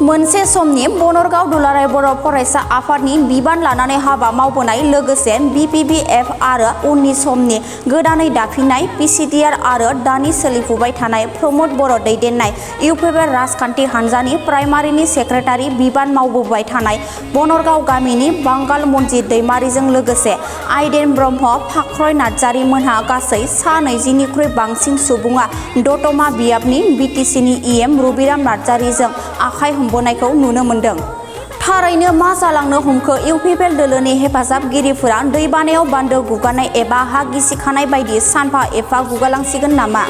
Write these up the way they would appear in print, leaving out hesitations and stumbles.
मोनसे समनि बनरगाव दुलाराय बर' फरायसा आफादनि बिबान लानानै हाबा मावबोनाय लोगोसे BPBF आरो उननि समनि गोदानै दाफिननाय PCDR आरो दानि सोलिफुबाय थानाय प्रमद बर' दैदेननाय UPP राजखान्थि हान्जानि प्राइमारिनि सेक्रेटारि बिबान मावबोबाय थानाय बनरगाव गामिनि बांगाल मनजित दैमारिजों लोगोसे आइदेन ब्रह्म फाख्रय नार्जारि मोनहा गासै सा 20निख्रुइ बांसिन सुबुङा दतमा बियाबनि BTCनि EM रुबिराम नार्जारिजों आखाइ हमबोनायखौ नुनो मोनदों। थारैनो मा जालांनो हमखो UPP दोलोनि हेफाजाबगिरिफोरा दैबानायाव बान्दो गुगानाय एबा हा गिसिखानाय बायदि सानफा एफा गुगालांसिगोन नामा?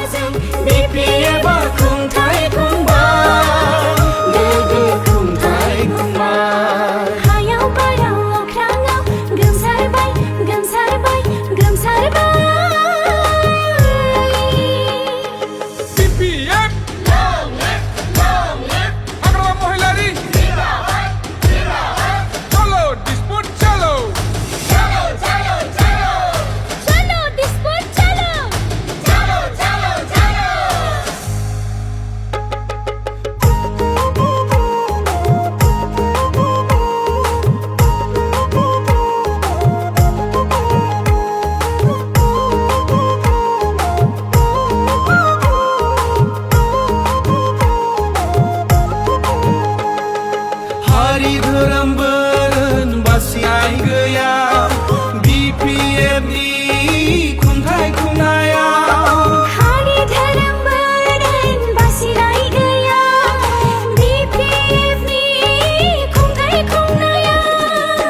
धोरोम बोरोन बासिनाय गैया BPFनि